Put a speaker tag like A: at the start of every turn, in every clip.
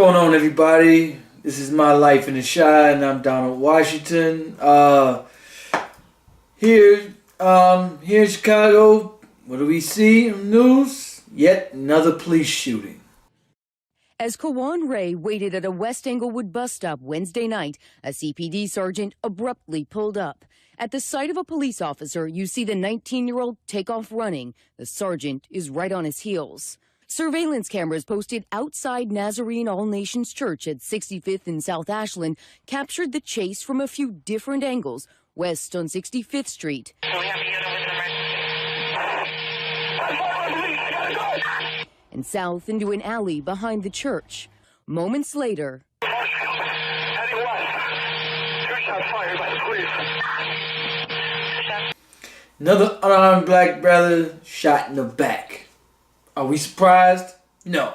A: going on, everybody? This is My Life in the Shy, and I'm Donald Washington. Here in Chicago, what do we see in the news? Yet another police shooting.
B: As Kajuan Raye waited at a West Englewood bus stop Wednesday night, a CPD sergeant abruptly pulled up. At the sight of a police officer, you see the 19-year-old take off running. The sergeant is right on his heels. Surveillance cameras posted outside Nazarene All Nations Church at 65th and South Ashland captured the chase from a few different angles, west on 65th Street and south into an alley behind the church. Moments later,
A: another unarmed black brother shot in the back. Are we surprised? No.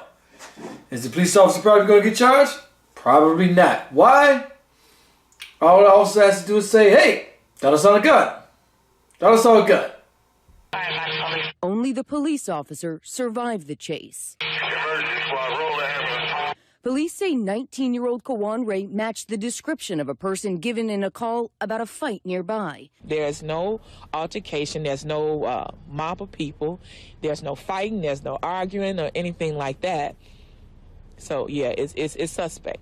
A: Is the police officer probably going to get charged? Probably not. Why? All the officer has to do is say, hey, thought I saw a gun. Thought I saw a gun.
B: Only the police officer survived the chase. Police say 19-year-old Kajuan Raye matched the description of a person given in a call about a fight nearby.
C: There's no altercation, there's no mob of people, there's no fighting, there's no arguing or anything like that. So, yeah, it's suspect.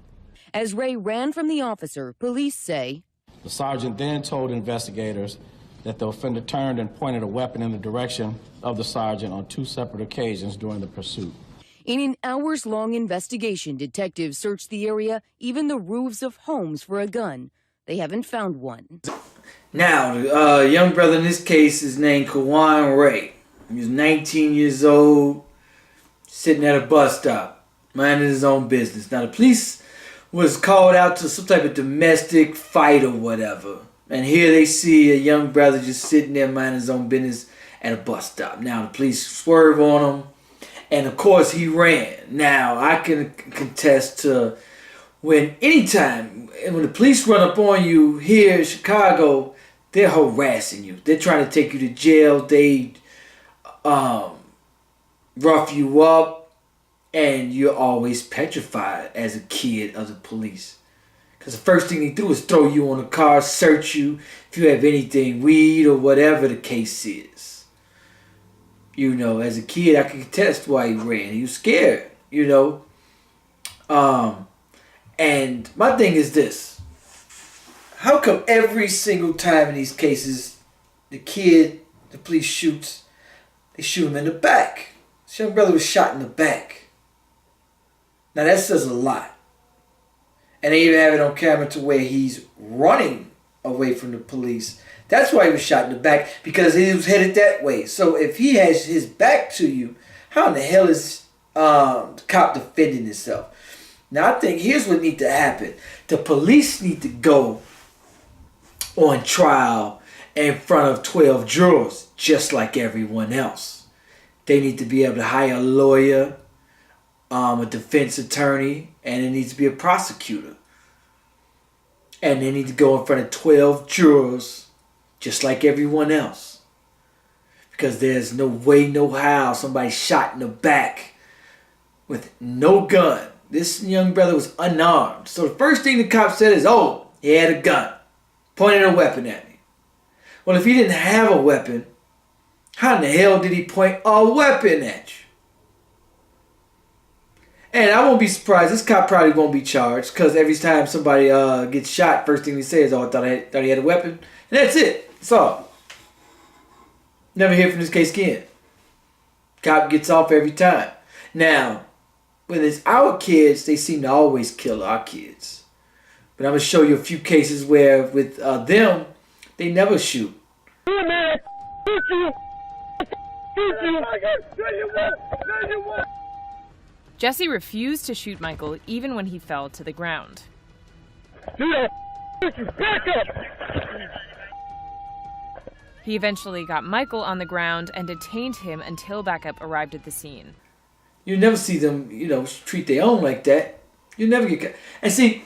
B: As Raye ran from the officer, police say
D: the sergeant then told investigators that the offender turned and pointed a weapon in the direction of the sergeant on 2 separate occasions during the pursuit.
B: in an hours-long investigation, detectives searched the area, even the roofs of homes for a gun. They haven't found one.
A: Now, the young brother in this case is named Kajuan Raye. He was 19 years old, sitting at a bus stop, minding his own business. Now, the police was called out to some type of domestic fight or whatever. And here they see a young brother just sitting there minding his own business at a bus stop. Now, the police swerve on him. And, of course, he ran. Now, I can contest to when the police run up on you here in Chicago, they're harassing you. They're trying to take you to jail. They rough you up. And you're always petrified as a kid of the police. Because the first thing they do is throw you on a car, search you if you have anything, weed or whatever the case is. You know, as a kid, I can contest why he ran. He was scared, you know. And my thing is this. How come every single time in these cases, the police shoots, they shoot him in the back? This young brother was shot in the back. Now that says a lot. And they even have it on camera to where he's running away from the police. That's why he was shot in the back, because he was headed that way. So if he has his back to you, how in the hell is the cop defending himself? Now I think here's what needs to happen. The police need to go on trial in front of 12 jurors, just like everyone else. They need to be able to hire a lawyer, a defense attorney, and it needs to be a prosecutor. And they need to go in front of 12 jurors, just like everyone else. Because there's no way, no how somebody shot in the back with no gun. This young brother was unarmed. So the first thing the cop said is, oh, he had a gun. Pointed a weapon at me. Well, if he didn't have a weapon, how in the hell did he point a weapon at you? And I won't be surprised. This cop probably won't be charged, because every time somebody gets shot, first thing he says, oh, I thought he had a weapon. And that's it. That's all. Never hear from this case again. Cop gets off every time. Now, when it's our kids, they seem to always kill our kids. But I'm going to show you a few cases where with them, they never shoot.
E: Jesse refused to shoot Michael even when he fell to the ground. He eventually got Michael on the ground and detained him until backup arrived at the scene.
A: You never see them, treat their own like that. You never get... And see,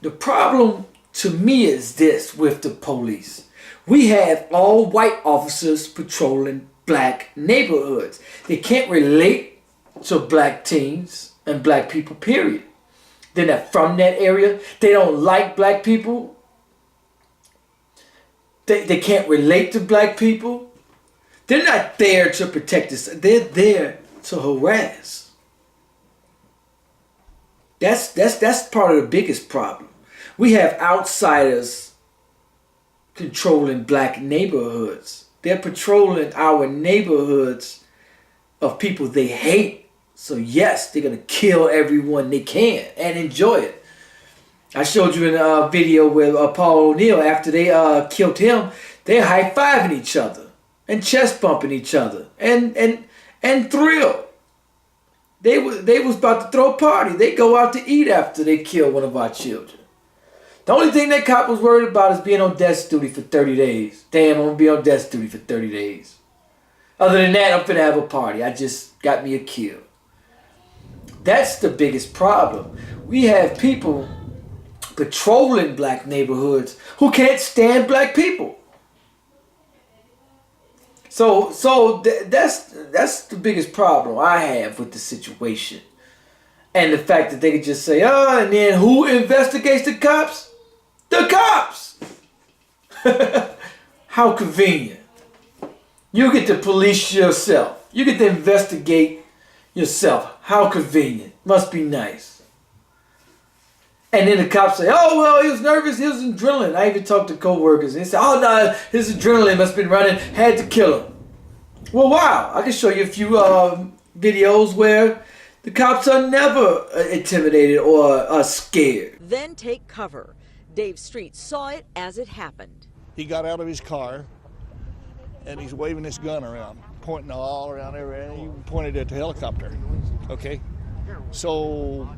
A: the problem to me is this with the police. We have all white officers patrolling black neighborhoods. They can't relate to black teens. and black people, period. They're not from that area. They don't like black people. They can't relate to black people. They're not there to protect us. They're there to harass. That's part of the biggest problem. We have outsiders controlling black neighborhoods. They're patrolling our neighborhoods of people they hate. So yes, they're going to kill everyone they can and enjoy it. I showed you in a video with Paul O'Neill, after they killed him, they're high-fiving each other and chest bumping each other and thrilled. They was about to throw a party. They go out to eat after they kill one of our children. The only thing that cop was worried about is being on desk duty for 30 days. Damn, I'm going to be on desk duty for 30 days. Other than that, I'm finna have a party. I just got me a kill. That's the biggest problem. We have people patrolling black neighborhoods who can't stand black people. So that's the biggest problem I have with the situation. And the fact that they could just say, oh, and then who investigates the cops? The cops! How convenient. You get to police yourself. You get to investigate yourself. How convenient. Must be nice. And then the cops say, oh, well, he was nervous. He was adrenaline. I even talked to co-workers. And they said, oh, no, his adrenaline must have been running. Had to kill him. Well, wow. I can show you a few videos where the cops are never intimidated or scared.
F: Then take cover. Dave Street saw it as it happened.
G: He got out of his car, and he's waving his gun around, pointing all around everywhere. He pointed at the helicopter, okay? So,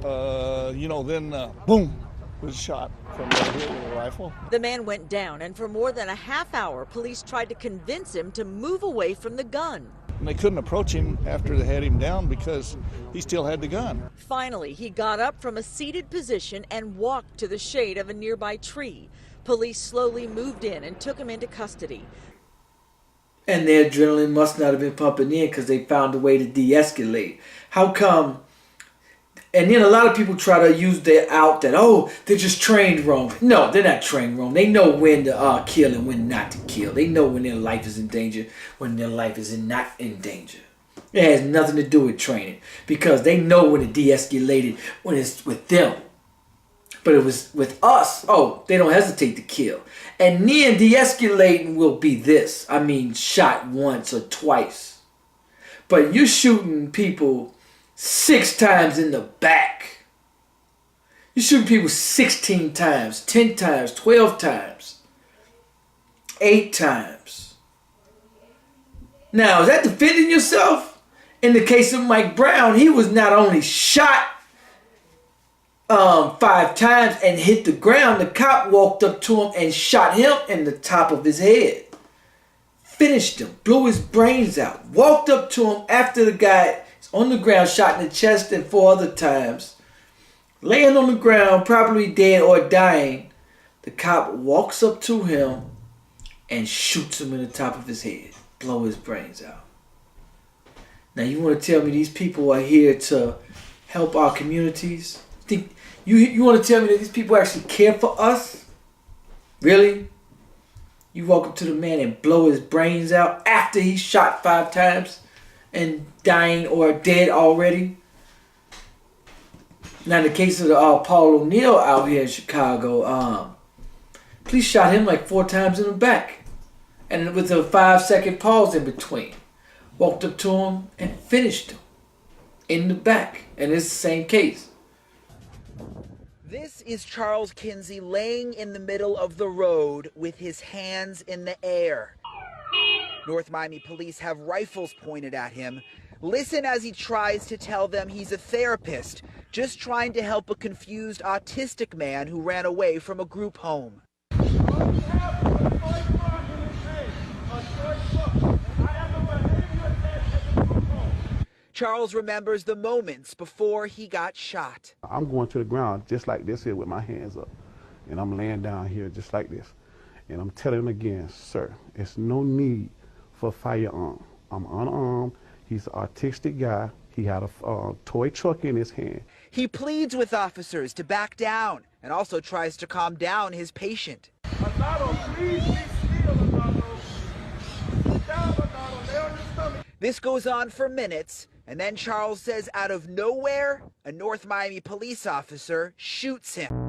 G: then boom, was shot from right here with a rifle.
F: The man went down, and for more than a half hour, police tried to convince him to move away from the gun.
G: And they couldn't approach him after they had him down because he still had the gun.
F: Finally, he got up from a seated position and walked to the shade of a nearby tree. Police slowly moved in and took him into custody.
A: And their adrenaline must not have been pumping in because they found a way to de-escalate. How come? And then a lot of people try to use that out that, oh, they're just trained wrong. No, they're not trained wrong. They know when to kill and when not to kill. They know when their life is in danger, when their life is not in danger. It has nothing to do with training because they know when to de-escalate it when it's with them. But it was with us, oh, they don't hesitate to kill. And then de-escalating will be this. I mean, shot once or twice. But you're shooting people 6 times in the back. You're shooting people 16 times, 10 times, 12 times, 8 times. Now, is that defending yourself? In the case of Mike Brown, he was not only shot 5 times and hit the ground, the cop walked up to him and shot him in the top of his head. Finished him, blew his brains out, walked up to him after the guy on the ground, shot in the chest and 4 other times, laying on the ground, probably dead or dying. The cop walks up to him and shoots him in the top of his head, blow his brains out. Now you want to tell me these people are here to help our communities? Think you want to tell me that these people actually care for us? Really? You walk up to the man and blow his brains out after he's shot 5 times and dying or dead already? Now in the case of the Paul O'Neill out here in Chicago, police shot him like 4 times in the back. And with a 5-second pause in between. Walked up to him and finished him in the back. And it's the same case.
H: This is Charles Kinsey laying in the middle of the road with his hands in the air. North Miami police have rifles pointed at him. Listen as he tries to tell them he's a therapist, just trying to help a confused autistic man who ran away from a group home. Charles remembers the moments before he got shot.
I: I'm going to the ground just like this here with my hands up. And I'm laying down here just like this. And I'm telling him again, sir, it's no need for a firearm. I'm unarmed. He's an autistic guy. He had a toy truck in his hand.
H: He pleads with officers to back down and also tries to calm down his patient. This goes on for minutes, and then Charles says out of nowhere, a North Miami police officer shoots him.